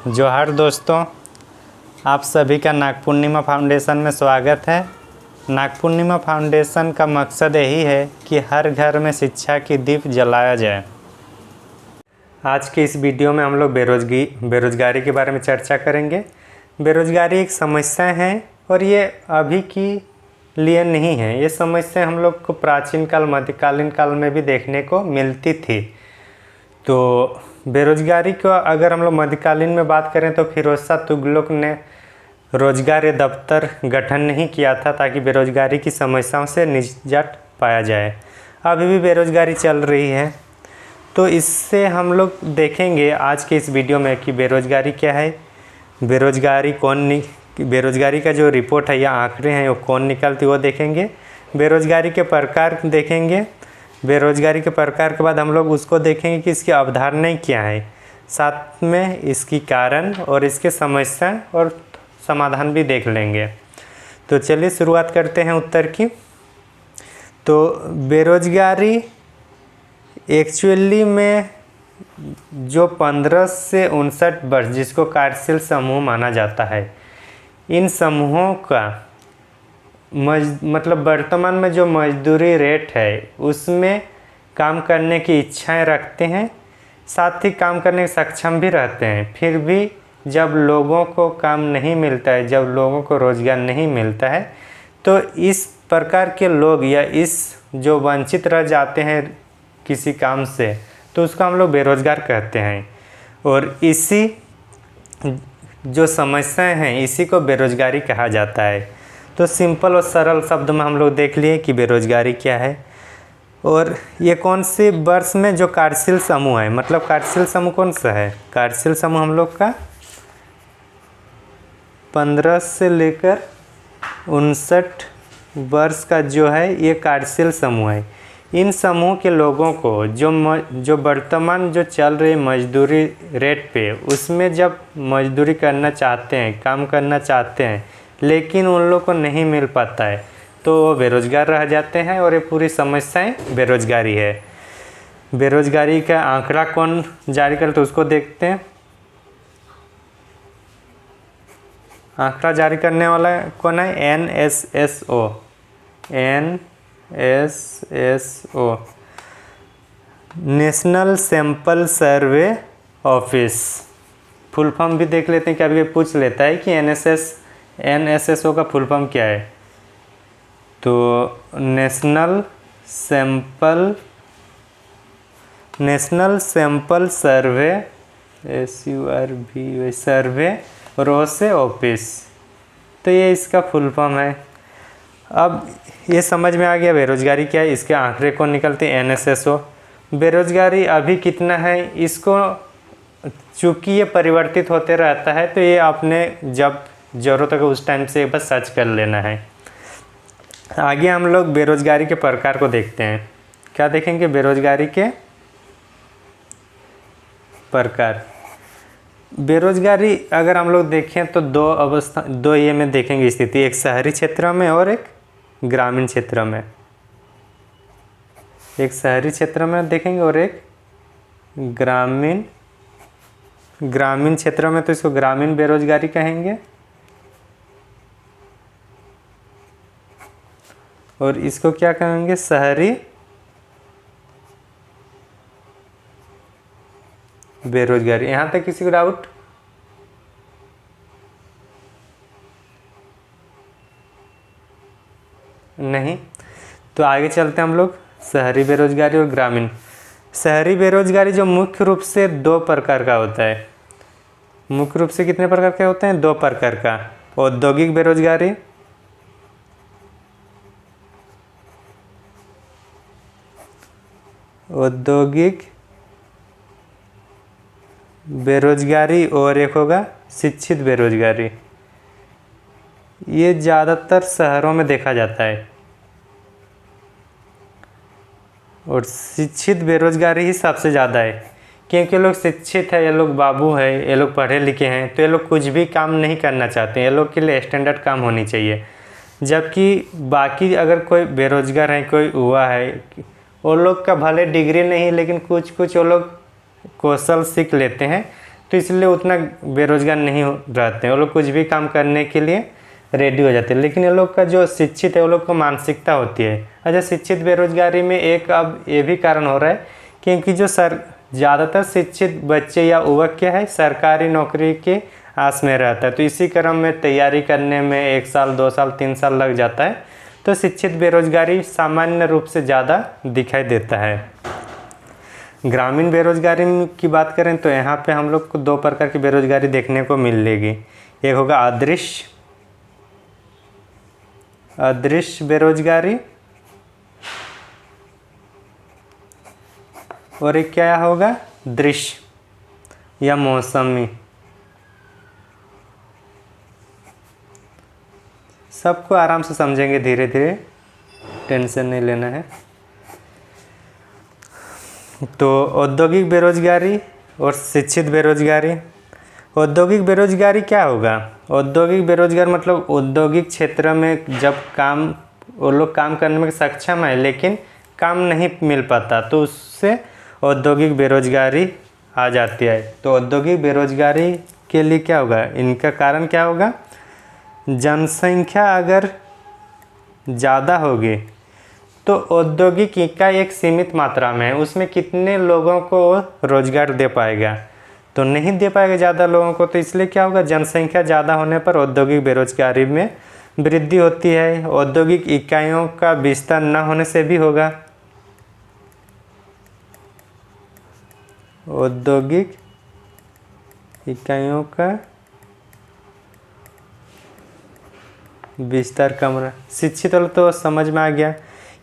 जोहार दोस्तों, आप सभी का नाग पूर्णिमा फाउंडेशन में स्वागत है। नाग पूर्णिमा फाउंडेशन का मकसद यही है कि हर घर में शिक्षा की दीप जलाया जाए। आज की इस वीडियो में हम लोग बेरोजगारी के बारे में चर्चा करेंगे। बेरोजगारी एक समस्या है और ये अभी की लिए नहीं है। ये समस्या हम लोग को प्राचीन काल, मध्यकालीन काल में भी देखने को मिलती थी। तो बेरोजगारी को अगर हम लोग मध्यकालीन में बात करें तो फिरोज शाह तुगलक ने रोजगार दफ्तर गठन नहीं किया था ताकि बेरोजगारी की समस्याओं से निजात पाया जाए। अभी भी बेरोजगारी चल रही है, तो इससे हम लोग देखेंगे आज के इस वीडियो में कि बेरोजगारी क्या है, बेरोजगारी का जो रिपोर्ट है या आंकड़े हैं वो कौन निकालती वो देखेंगे। बेरोजगारी के प्रकार देखेंगे। बेरोजगारी के प्रकार के बाद हम लोग उसको देखेंगे कि इसकी अवधारणाएं क्या है, साथ में इसकी कारण और इसके समस्या और समाधान भी देख लेंगे। तो चलिए शुरुआत करते हैं उत्तर की। तो बेरोजगारी एक्चुअली में जो 15 से 59 वर्ष जिसको कार्यशील समूह माना जाता है, इन समूहों का मतलब वर्तमान में जो मजदूरी रेट है उसमें काम करने की इच्छाएं रखते हैं, साथ ही काम करने के सक्षम भी रहते हैं। फिर भी जब लोगों को काम नहीं मिलता है, जब लोगों को रोज़गार नहीं मिलता है, तो इस प्रकार के लोग या इस जो वंचित रह जाते हैं किसी काम से, तो उसको हम लोग बेरोज़गार कहते हैं। और इसी जो समस्याएं हैं इसी को बेरोज़गारी कहा जाता है। तो सिंपल और सरल शब्द में हम लोग देख लिए कि बेरोजगारी क्या है। और ये कौन से वर्ष में जो कार्यशील समूह है, मतलब कार्यशील समूह कौन सा है, कार्यशील समूह हम लोग का 15 से लेकर 59 वर्ष का जो है ये कार्यशील समूह है। इन समूह के लोगों को जो वर्तमान जो चल रही मजदूरी रेट पे उसमें जब मजदूरी करना चाहते हैं, काम करना चाहते हैं, लेकिन उन लोगों को नहीं मिल पाता है, तो वो बेरोजगार रह जाते हैं। और ये पूरी समस्याएं बेरोजगारी है। बेरोजगारी का आंकड़ा कौन जारी करते हैं उसको देखते हैं। आंकड़ा जारी करने वाला कौन है? NSSO, national sample survey office. Full form भी देख लेते हैं, कभी कभी पूछ लेता है कि NSSO का फुल फॉर्म क्या है। तो नेशनल सैंपल सर्वे सर्वे रो से ऑफिस, तो ये इसका फुल फॉर्म है। अब ये समझ में आ गया बेरोजगारी क्या है, इसके आंकड़े कौन निकलते हैं? NSSO। बेरोजगारी अभी कितना है इसको, चूँकि ये परिवर्तित होते रहता है, तो ये आपने जब ज़रूरत होगा उस टाइम से बस सर्च कर लेना है। आगे हम लोग बेरोजगारी के प्रकार को देखते हैं। क्या देखेंगे? बेरोजगारी के प्रकार। बेरोजगारी अगर हम लोग देखें तो दो ये में देखेंगे स्थिति, एक शहरी क्षेत्र में और एक ग्रामीण क्षेत्र में। एक शहरी क्षेत्र में देखेंगे और एक ग्रामीण क्षेत्र में, तो इसको ग्रामीण बेरोजगारी कहेंगे। और इसको क्या कहेंगे? शहरी बेरोजगारी। यहाँ तक किसी को डाउट? नहीं, तो आगे चलते हैं हम लोग। शहरी बेरोजगारी और ग्रामीण। शहरी बेरोजगारी जो मुख्य रूप से 2 प्रकार का होता है। मुख्य रूप से कितने प्रकार के होते हैं? 2 प्रकार का। औद्योगिक बेरोजगारी, औद्योगिक बेरोजगारी, और एक होगा शिक्षित बेरोजगारी। ये ज़्यादातर शहरों में देखा जाता है। और शिक्षित बेरोजगारी ही सबसे ज़्यादा है, क्योंकि लोग शिक्षित है, ये लोग बाबू है, ये लोग पढ़े लिखे हैं, तो ये लोग कुछ भी काम नहीं करना चाहते हैं। ये लोग के लिए स्टैंडर्ड काम होनी चाहिए। जबकि बाकी अगर कोई बेरोजगार है, कोई युवा है, वो लोग का भले डिग्री नहीं, लेकिन कुछ वो लोग कौशल सीख लेते हैं, तो इसलिए उतना बेरोजगार नहीं रहते हैं, वो लोग कुछ भी काम करने के लिए रेडी हो जाते हैं। लेकिन ये लोग का जो शिक्षित है वो लोग को मानसिकता होती है। अच्छा, शिक्षित बेरोजगारी में एक अब ये भी कारण हो रहा है क्योंकि जो ज़्यादातर शिक्षित बच्चे या युवक क्या है सरकारी नौकरी के आस में रहता है, तो इसी क्रम में तैयारी करने में 1 साल 2 साल 3 साल लग जाता है। तो शिक्षित बेरोजगारी सामान्य रूप से ज़्यादा दिखाई देता है। ग्रामीण बेरोजगारी की बात करें तो यहाँ पे हम लोग को 2 प्रकार की बेरोजगारी देखने को मिलेगी। एक होगा अदृश्य बेरोजगारी, और एक क्या होगा दृश्य या मौसमी। सबको आराम से समझेंगे, धीरे धीरे, टेंशन नहीं लेना है। तो औद्योगिक बेरोजगारी और शिक्षित बेरोजगारी। औद्योगिक बेरोजगारी क्या होगा? औद्योगिक बेरोजगार मतलब औद्योगिक क्षेत्र में जब वो लोग काम करने में सक्षम है लेकिन काम नहीं मिल पाता, तो उससे औद्योगिक बेरोजगारी आ जाती है। तो औद्योगिक बेरोजगारी के लिए क्या होगा, इनका कारण क्या होगा? जनसंख्या अगर ज़्यादा होगी तो औद्योगिक इकाई एक सीमित मात्रा में है, उसमें कितने लोगों को रोजगार दे पाएगा? तो नहीं दे पाएगा ज़्यादा लोगों को। तो इसलिए क्या होगा, जनसंख्या ज़्यादा होने पर औद्योगिक बेरोजगारी में वृद्धि होती है। औद्योगिक इकाइयों का विस्तार न होने से भी होगा। औद्योगिक इकाइयों का विस्तार कम रहा। शिक्षित लोग तो समझ में आ गया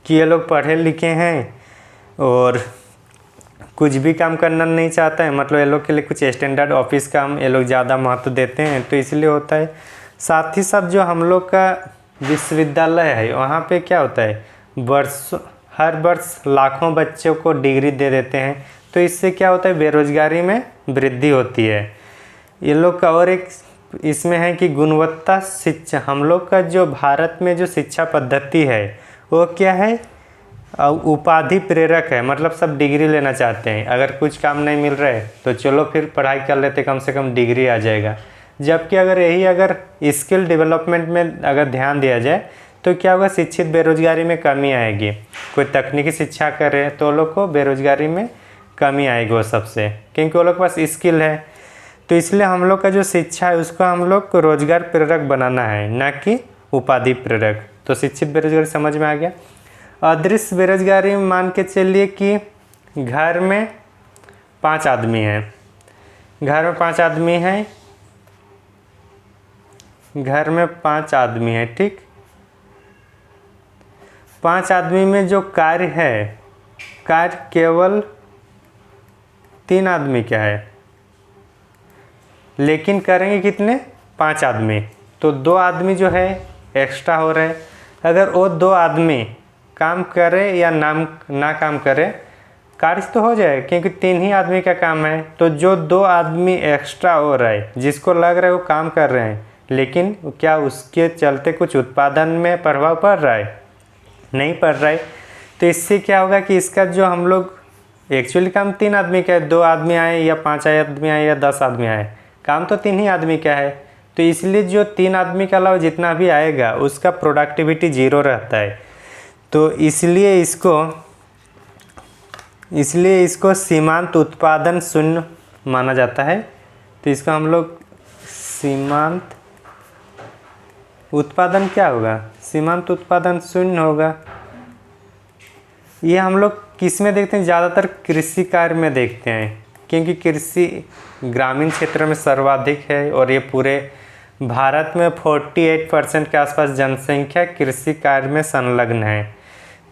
कि ये लोग पढ़े लिखे हैं और कुछ भी काम करना नहीं चाहता है, मतलब ये लोग के लिए कुछ स्टैंडर्ड ऑफिस काम ये लोग ज़्यादा महत्व देते हैं, तो इसलिए होता है। साथ ही साथ जो हम लोग का विश्वविद्यालय है वहाँ पे क्या होता है, हर वर्ष लाखों बच्चों को डिग्री दे देते हैं, तो इससे क्या होता है, बेरोजगारी में वृद्धि होती है। ये लोग का और एक इसमें है कि गुणवत्ता शिक्षा, हम लोग का जो भारत में जो शिक्षा पद्धति है वो क्या है, उपाधि प्रेरक है। मतलब सब डिग्री लेना चाहते हैं, अगर कुछ काम नहीं मिल रहा है तो चलो फिर पढ़ाई कर लेते, कम से कम डिग्री आ जाएगा। जबकि अगर स्किल डेवलपमेंट में अगर ध्यान दिया जाए तो क्या होगा, शिक्षित बेरोजगारी में कमी आएगी। कोई तकनीकी शिक्षा करे तो लोग को बेरोजगारी में कमी आएगी वो सबसे, क्योंकि वो लोग के पास स्किल है। तो इसलिए हम लोग का जो शिक्षा है उसको हम लोग को रोजगार प्रेरक बनाना है, ना कि उपाधि प्रेरक। तो शिक्षित बेरोजगारी समझ में आ गया। अदृश्य बेरोजगारी मान के चलिए कि घर में 5 आदमी हैं, घर में 5 आदमी हैं, घर में 5 आदमी हैं, ठीक। 5 आदमी में जो कार्य है, कार्य केवल 3 आदमी क्या है, लेकिन करेंगे कितने, 5 आदमी। तो 2 आदमी जो है एक्स्ट्रा हो रहे हैं। अगर वो 2 आदमी काम करे या ना काम करे, कार्य तो हो जाए, क्योंकि 3 ही आदमी का काम है। तो जो 2 आदमी एक्स्ट्रा हो रहा है, जिसको लग रहा है वो काम कर रहे हैं, लेकिन क्या उसके चलते कुछ उत्पादन में प्रभाव पड़ रहा है? नहीं पड़ रहा है। तो इससे क्या होगा कि इसका जो हम लोग एक्चुअली काम 3 आदमी का है, 2 आदमी आए या 5 आदमी आए या 10 आदमी आए, काम तो 3 ही आदमी का है। तो इसलिए जो 3 आदमी के अलावा जितना भी आएगा उसका प्रोडक्टिविटी 0 रहता है। तो इसलिए इसको सीमांत उत्पादन शून्य माना जाता है। तो इसको हम लोग सीमांत उत्पादन क्या होगा, सीमांत उत्पादन शून्य होगा। ये हम लोग किस में देखते हैं, ज़्यादातर कृषि कार्य में देखते हैं, क्योंकि कृषि ग्रामीण क्षेत्र में सर्वाधिक है और ये पूरे भारत में 48% के आसपास जनसंख्या कृषि कार्य में संलग्न है।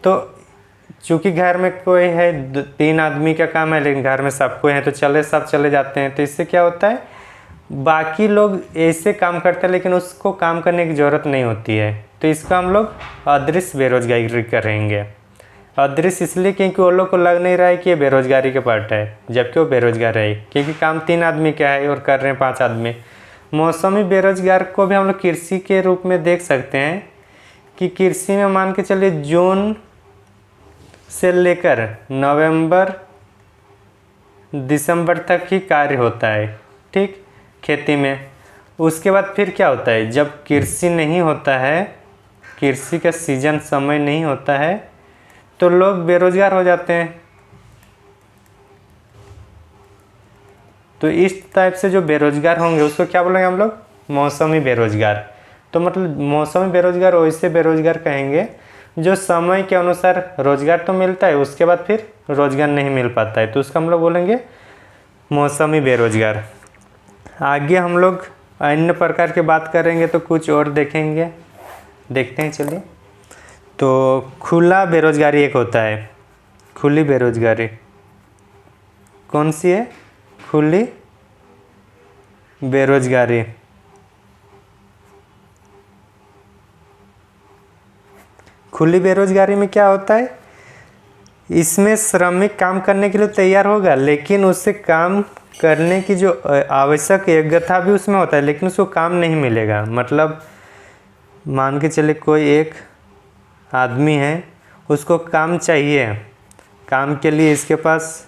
तो चूँकि घर में कोई है, 3 आदमी का काम है, लेकिन घर में सबको है, तो सब चले जाते हैं। तो इससे क्या होता है, बाकी लोग ऐसे काम करते हैं लेकिन उसको काम करने की ज़रूरत नहीं होती है। तो इसको हम लोग अदृश्य बेरोजगारी करेंगे। अदृश्य इसलिए क्योंकि वो लोग को लग नहीं रहा है कि ये बेरोजगारी का पार्ट है, जबकि वो बेरोजगार है, क्योंकि काम 3 आदमी का है और कर रहे हैं 5 आदमी। मौसमी बेरोजगार को भी हम लोग कृषि के रूप में देख सकते हैं कि कृषि में मान के चलिए जून से लेकर नवंबर दिसंबर तक ही कार्य होता है, ठीक, खेती में। उसके बाद फिर क्या होता है, जब कृषि नहीं होता है, कृषि का सीजन समय नहीं होता है, तो लोग बेरोजगार हो जाते हैं। तो इस टाइप से जो बेरोजगार होंगे उसको क्या बोलेंगे हम लोग, मौसमी बेरोजगार। तो मतलब मौसमी बेरोजगार वैसे बेरोजगार कहेंगे जो समय के अनुसार रोजगार तो मिलता है, उसके बाद फिर रोजगार नहीं मिल पाता है, तो उसका हम लोग बोलेंगे मौसमी बेरोजगार। आगे हम लोग अन्य प्रकार की बात करेंगे तो कुछ और देखेंगे, देखते हैं चलिए। तो खुला बेरोजगारी एक होता है, खुली बेरोजगारी कौन सी है, खुली बेरोजगारी। खुली बेरोजगारी में क्या होता है, इसमें श्रमिक काम करने के लिए तैयार होगा, लेकिन उससे काम करने की जो आवश्यक योग्यता भी उसमें होता है, लेकिन उसको काम नहीं मिलेगा। मतलब मान के चले कोई एक आदमी है, उसको काम चाहिए, काम के लिए इसके पास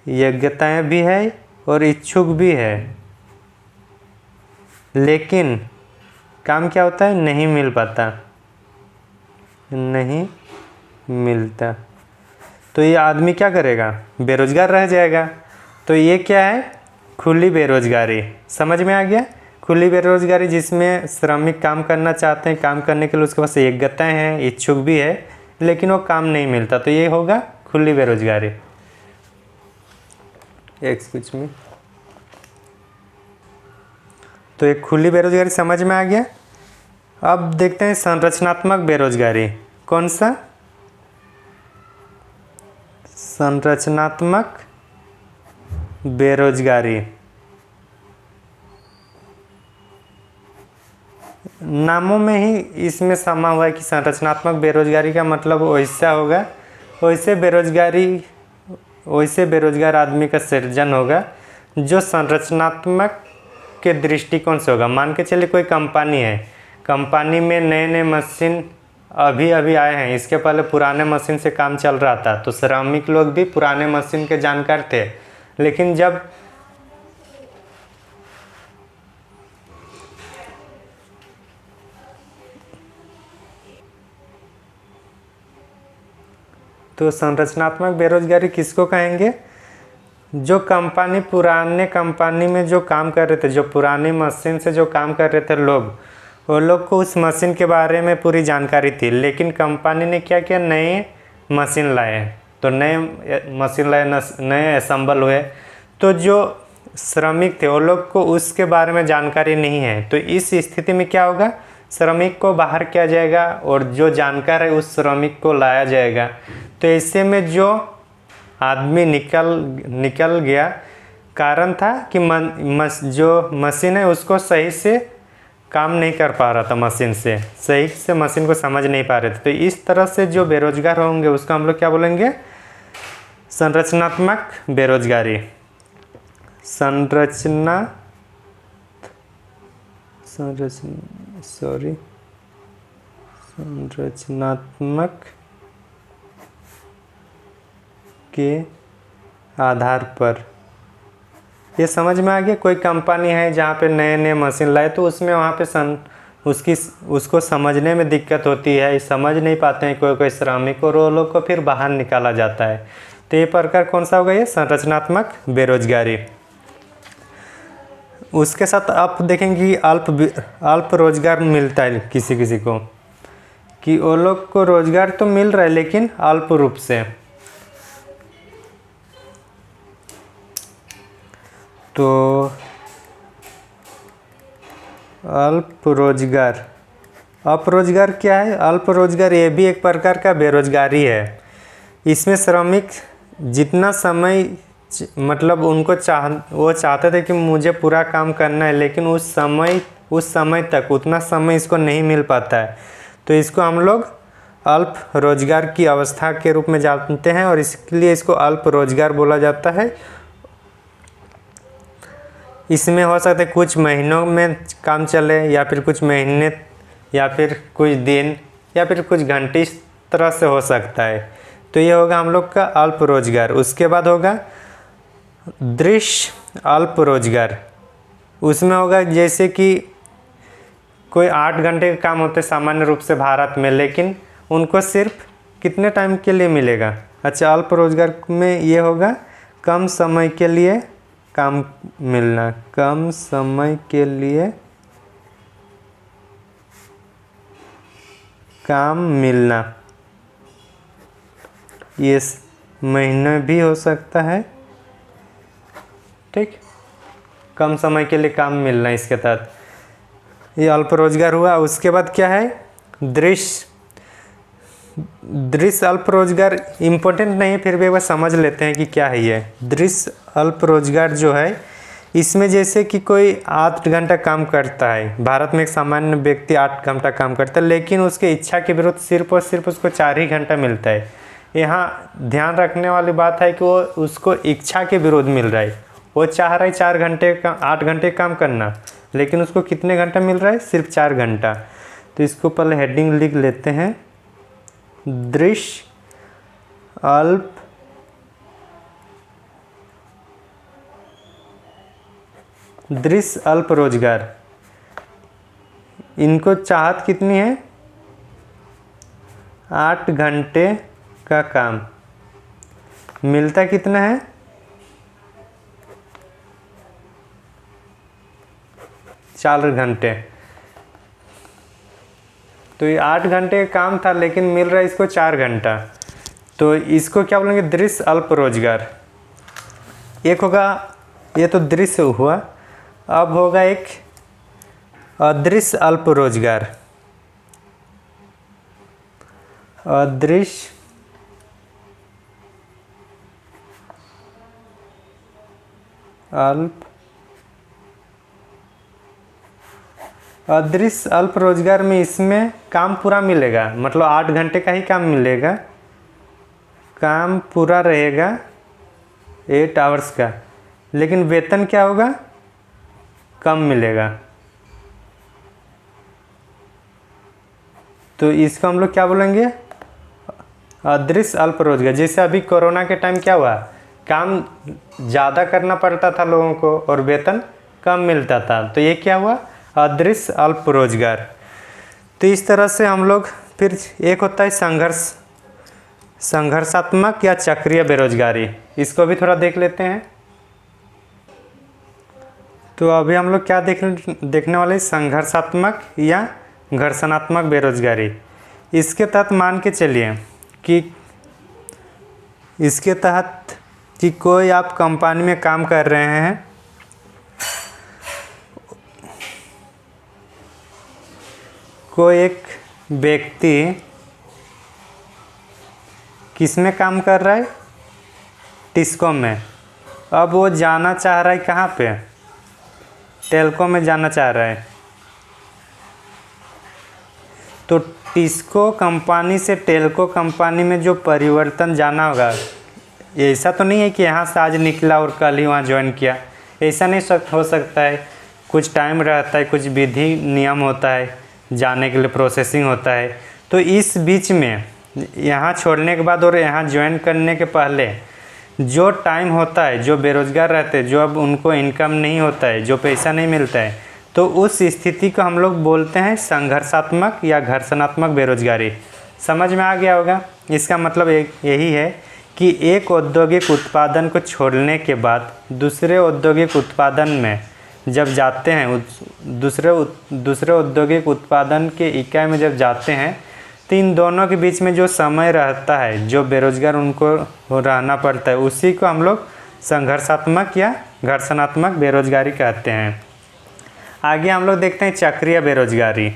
योग्यताएं भी है और इच्छुक भी है, लेकिन काम क्या होता है, नहीं मिल पाता, नहीं मिलता, तो ये आदमी क्या करेगा, बेरोजगार रह जाएगा। तो ये क्या है, खुली बेरोजगारी। समझ में आ गया, खुली बेरोजगारी जिसमें श्रमिक काम करना चाहते हैं, काम करने के लिए उसके पास योग्यताएं हैं, इच्छुक भी है, लेकिन वो काम नहीं मिलता, तो ये होगा खुली बेरोजगारी। Excuse me. तो एक खुली बेरोजगारी समझ में आ गया। अब देखते हैं संरचनात्मक बेरोजगारी। कौन सा, संरचनात्मक बेरोजगारी। नामों में ही इसमें समा हुआ है कि संरचनात्मक बेरोजगारी का मतलब वैसा होगा, वैसे बेरोजगार आदमी का सृजन होगा जो संरचनात्मक के दृष्टिकोण से होगा। मान के चलिए कोई कंपनी है, कंपनी में नए नए मशीन अभी अभी आए हैं, इसके पहले पुराने मशीन से काम चल रहा था, तो श्रमिक लोग भी पुराने मशीन के जानकार थे, लेकिन जब तो संरचनात्मक बेरोजगारी किसको कहेंगे, जो पुराने कंपनी में जो काम कर रहे थे, जो पुरानी मशीन से जो काम कर रहे थे लोग, वो लोग को उस मशीन के बारे में पूरी जानकारी थी, लेकिन कंपनी ने क्या किया, नए मशीन लाए, तो नए मशीन लाए, नए असेंबल हुए, तो जो श्रमिक थे वो लोग को उसके बारे में जानकारी नहीं है, तो इस स्थिति में क्या होगा, श्रमिक को बाहर किया जाएगा और जो जानकार है उस श्रमिक को लाया जाएगा। तो ऐसे में जो आदमी निकल गया, कारण था कि जो मशीन है उसको सही से काम नहीं कर पा रहा था, मशीन से सही से मशीन को समझ नहीं पा रहे थे। तो इस तरह से जो बेरोजगार होंगे उसको हम लोग क्या बोलेंगे, संरचनात्मक बेरोजगारी। संरचनात्मक के आधार पर, ये समझ में आ गया। कोई कंपनी है जहाँ पे नए नए मशीन लाए, तो उसमें वहाँ पे उसको समझने में दिक्कत होती है, समझ नहीं पाते हैं कोई श्रमिक, और वो लोग को फिर बाहर निकाला जाता है। तो ये प्रकार कौन सा होगा, ये संरचनात्मक बेरोजगारी। उसके साथ आप देखेंगे कि अल्प रोजगार मिलता है किसी किसी को, कि वो लोग को रोजगार तो मिल रहा है लेकिन अल्प रूप से। तो अल्प रोजगार क्या है, अल्प रोजगार ये भी एक प्रकार का बेरोजगारी है। इसमें श्रमिक जितना समय मतलब वो चाहते थे कि मुझे पूरा काम करना है, लेकिन उस समय तक उतना समय इसको नहीं मिल पाता है, तो इसको हम लोग अल्प रोजगार की अवस्था के रूप में जानते हैं, और इसलिए इसको अल्प रोजगार बोला जाता है। इसमें हो सकता है कुछ महीनों में काम चले, या फिर कुछ महीने, या फिर कुछ दिन, या फिर कुछ घंटे, इस तरह से हो सकता है। तो ये होगा हम लोग का अल्प रोजगार। उसके बाद होगा दृश्य अल्प रोजगार, उसमें होगा जैसे कि कोई 8 घंटे का काम होते सामान्य रूप से भारत में, लेकिन उनको सिर्फ कितने टाइम के लिए मिलेगा। अच्छा, अल्प रोजगार में ये होगा कम समय के लिए काम मिलना, कम समय के लिए काम मिलना। ये महीने भी हो सकता है, ठीक, कम समय के लिए काम मिलना इसके तहत ये अल्प रोजगार हुआ। उसके बाद क्या है, दृश्य अल्प रोजगार इम्पोर्टेंट नहीं है, फिर भी एक बार समझ लेते हैं कि क्या है ये दृश्य अल्प रोजगार जो है। इसमें जैसे कि कोई 8 घंटा काम करता है, भारत में एक सामान्य व्यक्ति 8 घंटा काम करता है, लेकिन उसके इच्छा के विरुद्ध सिर्फ और सिर्फ उसको 4 ही घंटा मिलता है। यहाँ ध्यान रखने वाली बात है कि वो उसको इच्छा के विरुद्ध मिल रहा है। वो चाह रहा है 4 घंटे का 8 घंटे काम करना, लेकिन उसको कितने घंटा मिल रहा है, सिर्फ 4 घंटा। तो इसको पहले हेडिंग लिख लेते हैं, दृश्य अल्प रोजगार। इनको चाहत कितनी है, 8 घंटे का काम, मिलता कितना है, 4 घंटे। तो ये 8 घंटे का काम था, लेकिन मिल रहा है इसको 4 घंटा। तो इसको क्या बोलेंगे, दृश्य अल्प रोजगार। एक होगा, ये तो दृश्य हुआ, अब होगा एक अदृश्य अल्प रोजगार। अदृश्य अल्प रोजगार में इसमें काम पूरा मिलेगा, मतलब 8 घंटे का ही काम मिलेगा, काम पूरा रहेगा 8 आवर्स का, लेकिन वेतन क्या होगा, कम मिलेगा। तो इसको हम लोग क्या बोलेंगे, अदृश्य अल्प रोजगार। जैसे अभी कोरोना के टाइम क्या हुआ, काम ज़्यादा करना पड़ता था लोगों को और वेतन कम मिलता था, तो ये क्या हुआ, अदृश्य अल्प रोजगार। तो इस तरह से हम लोग, फिर एक होता है संघर्षात्मक या चक्रीय बेरोजगारी, इसको भी थोड़ा देख लेते हैं। तो अभी हम लोग क्या देखने वाले, संघर्षात्मक या घर्षणात्मक बेरोजगारी। इसके तहत मान के चलिए कि इसके तहत कि कोई आप कंपनी में काम कर रहे हैं, कोई एक व्यक्ति किस में काम कर रहा है, टिस्को में। अब वो जाना चाह रहा है कहाँ पे, टेल्को में जाना चाह रहा है। तो टिस्को कंपनी से टेल्को कंपनी में जो परिवर्तन जाना होगा, ऐसा तो नहीं है कि यहाँ से आज निकला और कल ही वहाँ ज्वाइन किया, ऐसा नहीं हो सकता है। कुछ टाइम रहता है, कुछ विधि नियम होता है, जाने के लिए प्रोसेसिंग होता है। तो इस बीच में यहाँ छोड़ने के बाद और यहाँ ज्वाइन करने के पहले जो टाइम होता है, जो बेरोजगार रहते हैं, जो अब उनको इनकम नहीं होता है, जो पैसा नहीं मिलता है, तो उस स्थिति को हम लोग बोलते हैं संघर्षात्मक या घर्षणात्मक बेरोजगारी। समझ में आ गया होगा। इसका मतलब यही है कि एक औद्योगिक उत्पादन को छोड़ने के बाद दूसरे औद्योगिक उत्पादन में जब जाते हैं, दूसरे औद्योगिक उत्पादन के इकाई में जब जाते हैं, तो इन दोनों के बीच में जो समय रहता है, जो बेरोजगार उनको रहना पड़ता है, उसी को हम लोग संघर्षात्मक या घर्षणात्मक बेरोजगारी कहते हैं। आगे हम लोग देखते हैं चक्रीय बेरोजगारी।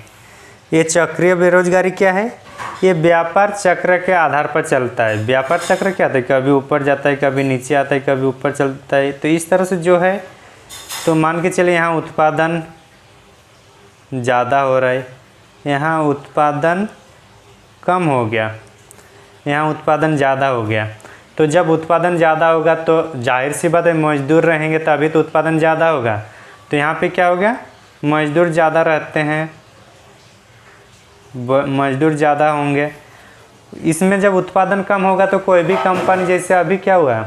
ये चक्रीय बेरोजगारी क्या है, ये व्यापार चक्र के आधार पर चलता है। व्यापार चक्र क्या होता है, कभी ऊपर जाता है, कभी नीचे आता है, कभी ऊपर चलता है। तो इस तरह से जो है, तो मान के चलिए यहाँ उत्पादन ज़्यादा हो रहा है, यहाँ उत्पादन कम हो गया, यहाँ उत्पादन ज़्यादा हो गया। तो जब उत्पादन ज़्यादा होगा तो जाहिर सी बात है, मजदूर रहेंगे तभी तो उत्पादन ज़्यादा होगा। तो यहाँ पे क्या हो गया, मजदूर ज़्यादा रहते हैं, मजदूर ज़्यादा होंगे। इसमें जब उत्पादन कम होगा तो कोई भी कंपनी, जैसे अभी क्या हुआ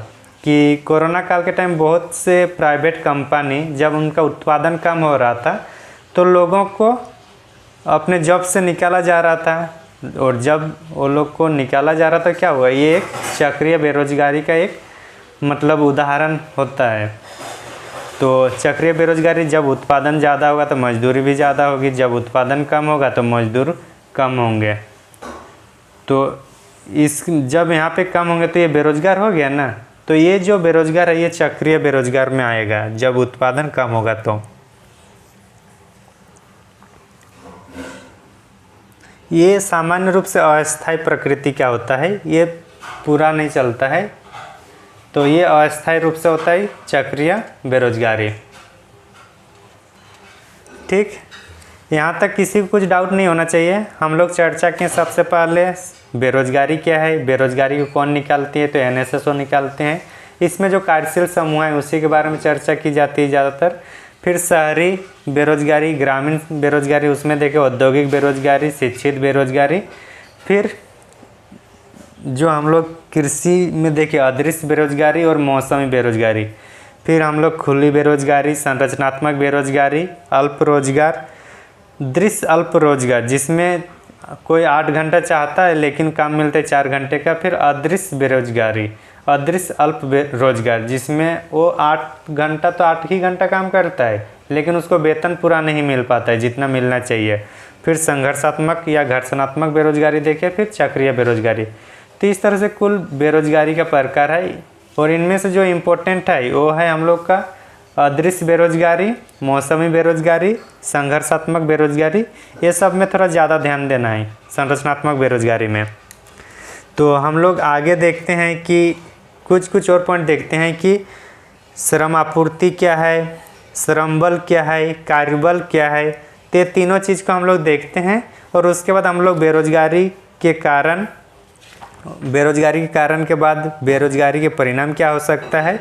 कि कोरोना काल के टाइम बहुत से प्राइवेट कंपनी जब उनका उत्पादन कम हो रहा था तो लोगों को अपने जॉब से निकाला जा रहा था, और जब वो लोग को निकाला जा रहा था क्या हुआ, ये एक चक्रीय बेरोजगारी का एक मतलब उदाहरण होता है। तो चक्रीय बेरोजगारी, जब उत्पादन ज़्यादा होगा तो मजदूरी भी ज़्यादा होगी, जब उत्पादन कम होगा तो मजदूर कम होंगे। तो जब यहाँ पे कम होंगे तो ये बेरोजगार हो गया ना, तो ये जो बेरोजगार है ये चक्रीय बेरोजगार में आएगा जब उत्पादन कम होगा। तो ये सामान्य रूप से अस्थायी प्रकृति का होता है, ये पूरा नहीं चलता है, तो ये अस्थायी रूप से होता है चक्रीय बेरोजगारी। ठीक, यहाँ तक किसी को कुछ डाउट नहीं होना चाहिए। हम लोग चर्चा किए सबसे पहले बेरोजगारी क्या है, बेरोजगारी को कौन निकालती है, तो एनएसएसओ निकालते हैं। इसमें जो कार्यशील समूह है उसी के बारे में चर्चा की जाती है ज़्यादातर। फिर शहरी बेरोजगारी, ग्रामीण बेरोजगारी, उसमें देखें औद्योगिक बेरोजगारी, शिक्षित बेरोजगारी। फिर जो हम लोग कृषि में देखें अदृश्य बेरोजगारी और मौसमी बेरोजगारी। फिर हम लोग खुली बेरोजगारी, संरचनात्मक बेरोजगारी, अल्प रोजगार, दृश्य अल्प रोजगार जिसमें कोई 8 घंटा चाहता है लेकिन काम मिलता है 4 घंटे का। फिर अदृश्य बेरोजगारी, अदृश्य अल्प रोजगार जिसमें वो 8 घंटा तो 8 ही घंटा काम करता है लेकिन उसको वेतन पूरा नहीं मिल पाता है जितना मिलना चाहिए। फिर संघर्षात्मक या घर्षणात्मक बेरोजगारी देखें। फिर चक्रीय बेरोजगारी। तो इस तरह से कुल बेरोजगारी का प्रकार है, और इनमें से जो इम्पोर्टेंट है वो है हम लोग का अदृश्य बेरोजगारी, मौसमी बेरोजगारी, संघर्षात्मक बेरोजगारी। ये सब में थोड़ा ज़्यादा ध्यान देना है संरचनात्मक बेरोजगारी में। तो हम लोग आगे देखते हैं कि कुछ और पॉइंट देखते हैं कि श्रम आपूर्ति क्या है, श्रम बल क्या है, कार्यबल क्या है। तो ये तीनों चीज़ को हम लोग देखते हैं, और उसके बाद हम लोग बेरोजगारी के कारण के बाद बेरोजगारी के परिणाम क्या हो सकता है,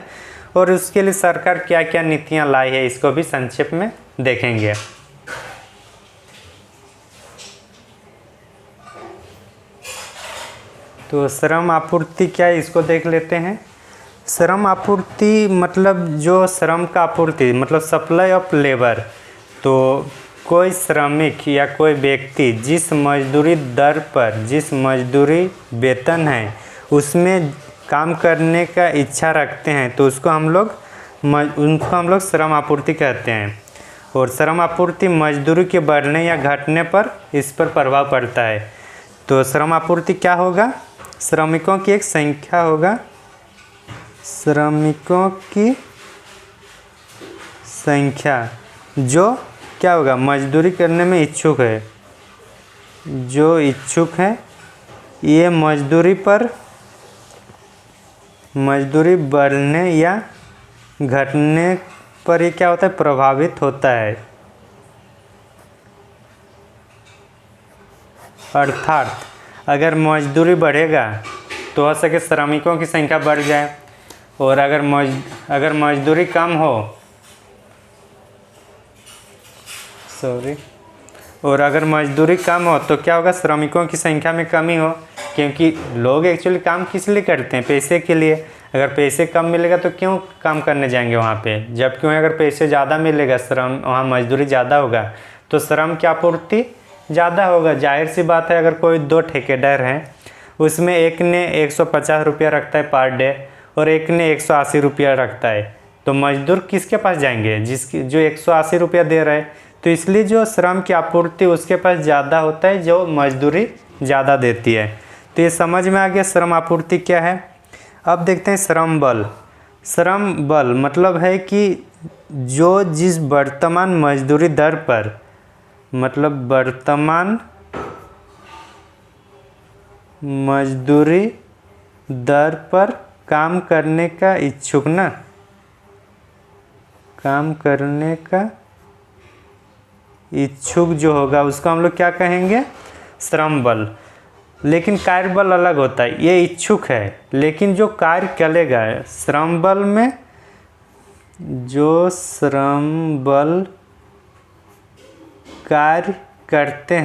और उसके लिए सरकार क्या क्या नीतियां लाई है, इसको भी संक्षेप में देखेंगे। तो श्रम आपूर्ति क्या है इसको देख लेते हैं। श्रम आपूर्ति मतलब जो श्रम का आपूर्ति मतलब सप्लाई ऑफ लेबर। तो कोई श्रमिक या कोई व्यक्ति जिस मजदूरी दर पर, जिस मजदूरी वेतन है उसमें काम करने का इच्छा रखते हैं तो उनको हम लोग श्रम आपूर्ति कहते हैं। और श्रम आपूर्ति मजदूरी के बढ़ने या घटने पर इस पर प्रभाव पड़ता है। तो श्रम आपूर्ति क्या होगा, श्रमिकों की एक संख्या होगा, श्रमिकों की संख्या जो क्या होगा, मजदूरी करने में इच्छुक है, जो इच्छुक है, ये मजदूरी बढ़ने या घटने पर ये क्या होता है, प्रभावित होता है। अर्थात अगर मजदूरी बढ़ेगा तो हो सके श्रमिकों की संख्या बढ़ जाए, और अगर मजदूरी कम हो और अगर मजदूरी कम हो तो क्या होगा, श्रमिकों की संख्या में कमी हो, क्योंकि लोग एक्चुअली काम किस लिए करते हैं, पैसे के लिए। अगर पैसे कम मिलेगा तो क्यों काम करने जाएंगे वहाँ पे, जबकि अगर पैसे ज़्यादा मिलेगा, श्रम वहाँ मजदूरी ज़्यादा होगा तो श्रम की आपूर्ति ज़्यादा होगा। जाहिर सी बात है, अगर कोई 2 ठेकेदार हैं उसमें एक ने 150 रुपया रखता है पर डे और एक ने 180 रुपया रखता है, तो मजदूर किसके पास जाएंगे, जो 180 रुपया दे रहा है। तो इसलिए जो श्रम की आपूर्ति उसके पास ज़्यादा होता है जो मजदूरी ज़्यादा देती है। तो ये समझ में आ गया श्रम आपूर्ति क्या है। अब देखते हैं श्रम बल। श्रम बल मतलब है कि जो जिस वर्तमान मजदूरी दर पर, मतलब वर्तमान मजदूरी दर पर काम करने का इच्छुक ना, काम करने का इच्छुक जो होगा उसको हम लोग क्या कहेंगे, श्रम बल। लेकिन कार्य बल अलग होता है, ये इच्छुक है लेकिन जो कार्य करेगा, श्रम बल में जो श्रम बल कार्य करते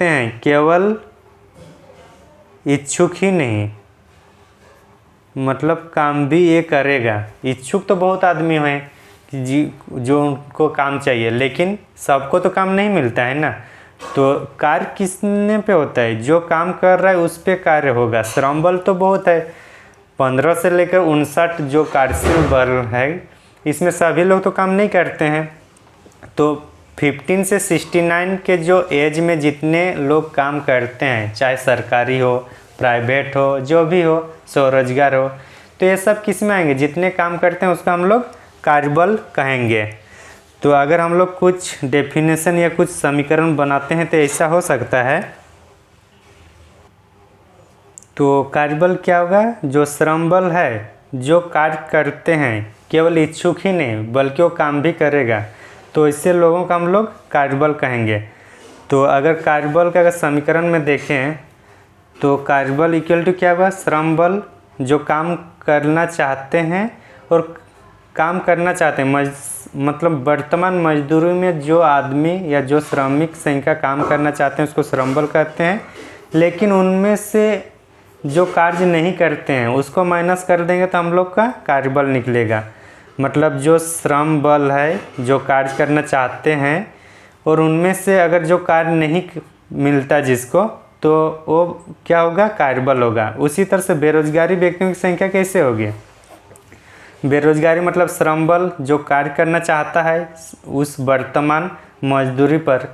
हैं केवल इच्छुक ही नहीं, मतलब काम भी ये करेगा। इच्छुक तो बहुत आदमी हैं कि जी जो उनको काम चाहिए, लेकिन सबको तो काम नहीं मिलता है ना। तो कार्य किसने पे होता है? जो काम कर रहा है उस पे कार्य होगा। श्रम बल तो बहुत है, 15 से लेकर 59 जो कार्यशील बल है, इसमें सभी लोग तो काम नहीं करते हैं। तो 15 से 69 के जो एज में जितने लोग काम करते हैं, चाहे सरकारी हो, प्राइवेट हो, जो भी हो, स्वरोजगार हो, तो ये सब किस में आएंगे? जितने काम करते हैं उसको हम लोग कार्यबल कहेंगे। तो अगर हम लोग कुछ डेफिनेशन या कुछ समीकरण बनाते हैं तो ऐसा हो सकता है। तो कार्यबल क्या होगा? जो श्रम बल है, जो कार्य करते हैं, केवल इच्छुक ही नहीं बल्कि वो काम भी करेगा, तो इससे लोगों का हम लोग कार्यबल कहेंगे। तो अगर कार्यबल का अगर समीकरण में देखें तो कार्यबल इक्वल टू क्या होगा? श्रम बल जो काम करना चाहते हैं और काम करना चाहते हैं मतलब वर्तमान मजदूरी में जो आदमी या जो श्रमिक संख्या काम करना चाहते हैं उसको श्रम बल कहते हैं। लेकिन उनमें से जो कार्य नहीं करते हैं उसको माइनस कर देंगे तो हम लोग का कार्यबल निकलेगा। मतलब जो श्रम बल है, जो कार्य करना चाहते हैं और उनमें से अगर जो कार्य नहीं मिलता जिसको, तो वो क्या होगा? कार्यबल होगा। उसी तरह से बेरोजगारी व्यक्तियों की संख्या कैसे होगी? बेरोजगारी मतलब श्रम बल जो कार्य करना चाहता है उस वर्तमान मजदूरी पर,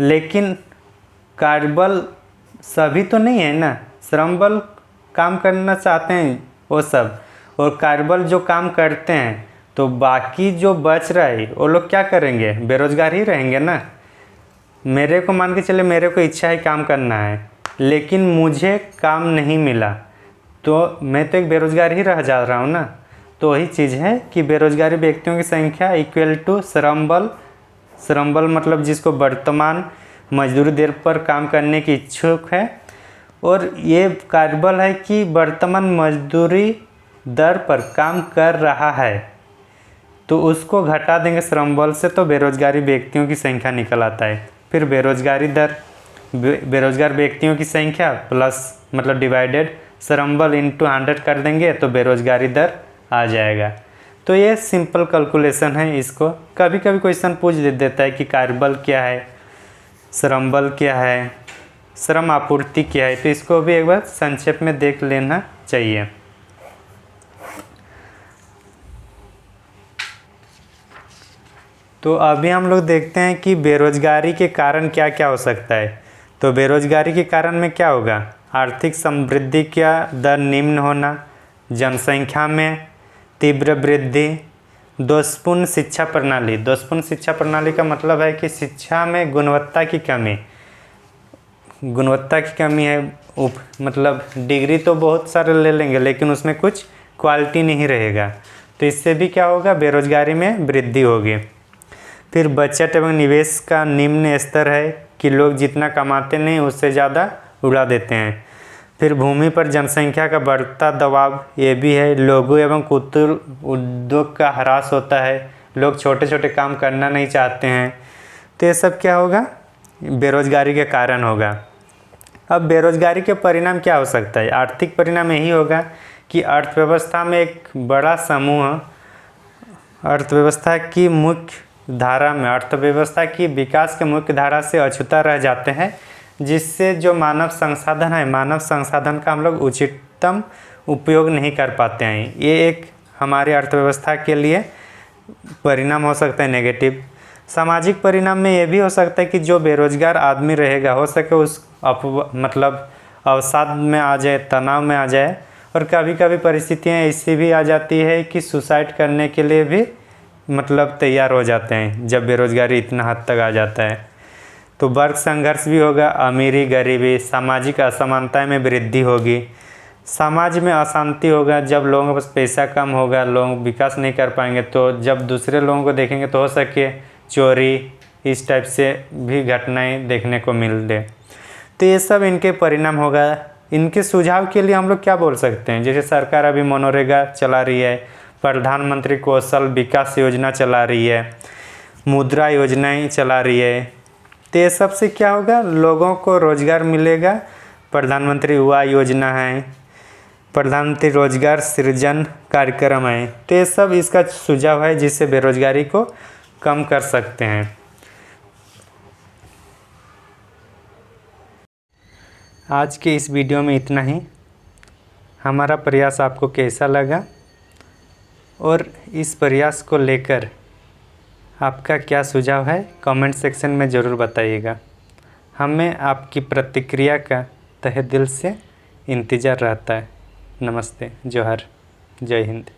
लेकिन कार्यबल सभी तो नहीं है ना। श्रम बल काम करना चाहते हैं वो सब, और कार्यबल जो काम करते हैं, तो बाकी जो बच रहा है वो लोग क्या करेंगे? बेरोजगार ही रहेंगे ना। मेरे को मान के चले, मेरे को इच्छा है काम करना है लेकिन मुझे काम नहीं मिला, तो मैं तो एक बेरोजगार ही रह जा रहा हूँ ना। तो वही चीज़ है कि बेरोजगारी व्यक्तियों की संख्या इक्वल टू श्रम बल। श्रम बल मतलब जिसको वर्तमान मजदूरी दर पर काम करने की इच्छुक है, और ये कार्यबल है कि वर्तमान मजदूरी दर पर काम कर रहा है, तो उसको घटा देंगे श्रम बल से, तो बेरोजगारी व्यक्तियों की संख्या निकल आता है। फिर बेरोजगारी दर, बेरोजगार व्यक्तियों की संख्या प्लस मतलब डिवाइडेड श्रम बल इंटू 100 कर देंगे तो बेरोजगारी दर आ जाएगा। तो ये सिंपल कैलकुलेशन है। इसको कभी कभी क्वेश्चन पूछ देता है कि कार्यबल क्या है, श्रम बल क्या है, श्रम आपूर्ति क्या है, तो इसको भी एक बार संक्षेप में देख लेना चाहिए। तो अभी हम लोग देखते हैं कि बेरोजगारी के कारण क्या क्या हो सकता है। तो बेरोजगारी के कारण में क्या होगा? आर्थिक समृद्धि का दर निम्न होना, जनसंख्या में तीव्र वृद्धि, दोषपूर्ण शिक्षा प्रणाली। दोषपूर्ण शिक्षा प्रणाली का मतलब है कि शिक्षा में गुणवत्ता की कमी। गुणवत्ता की कमी है, मतलब डिग्री तो बहुत सारे ले लेंगे लेकिन उसमें कुछ क्वालिटी नहीं रहेगा, तो इससे भी क्या होगा? बेरोजगारी में वृद्धि होगी। फिर बचत एवं निवेश का निम्न स्तर है कि लोग जितना कमाते नहीं उससे ज़्यादा उड़ा देते हैं। फिर भूमि पर जनसंख्या का बढ़ता दबाव, ये भी है। लघु एवं कुटीर उद्योग का ह्रास होता है, लोग छोटे छोटे काम करना नहीं चाहते हैं, तो ये सब क्या होगा? बेरोजगारी के कारण होगा। अब बेरोजगारी के परिणाम क्या हो सकता है? आर्थिक परिणाम यही होगा कि अर्थव्यवस्था में एक बड़ा समूह अर्थव्यवस्था की मुख्य धारा में, अर्थव्यवस्था की विकास के मुख्य धारा से अछूता रह जाते हैं, जिससे जो मानव संसाधन है, मानव संसाधन का हम लोग उचितम उपयोग नहीं कर पाते हैं। ये एक हमारी अर्थव्यवस्था के लिए परिणाम हो सकता है नेगेटिव। सामाजिक परिणाम में ये भी हो सकता है कि जो बेरोजगार आदमी रहेगा, हो सके उस मतलब अवसाद में आ जाए, तनाव में आ जाए, और कभी कभी परिस्थितियाँ ऐसी भी आ जाती है कि सुसाइड करने के लिए भी मतलब तैयार हो जाते हैं जब बेरोजगारी इतना हद तक आ जाता है। तो वर्ग संघर्ष भी होगा, अमीरी गरीबी, सामाजिक असमानता में वृद्धि होगी, समाज में अशांति होगा। जब लोगों के पास पैसा कम होगा, लोग विकास नहीं कर पाएंगे, तो जब दूसरे लोगों को देखेंगे तो हो सके चोरी, इस टाइप से भी घटनाएं देखने को मिल रहे। तो ये सब इनके परिणाम होगा। इनके सुझाव के लिए हम लोग क्या बोल सकते हैं? जैसे सरकार अभी मनरेगा चला रही है, प्रधानमंत्री कौशल विकास योजना चला रही है, मुद्रा योजनाएं चला रही है, तो ये सब से क्या होगा? लोगों को रोजगार मिलेगा। प्रधानमंत्री युवा योजना है, प्रधानमंत्री रोजगार सृजन कार्यक्रम है। तो ये सब इसका सुझाव है जिससे बेरोजगारी को कम कर सकते हैं। आज के इस वीडियो में इतना ही। हमारा प्रयास आपको कैसा लगा और इस प्रयास को लेकर आपका क्या सुझाव है कमेंट सेक्शन में ज़रूर बताइएगा। हमें आपकी प्रतिक्रिया का तहे दिल से इंतज़ार रहता है। नमस्ते, जोहार, जय हिंद।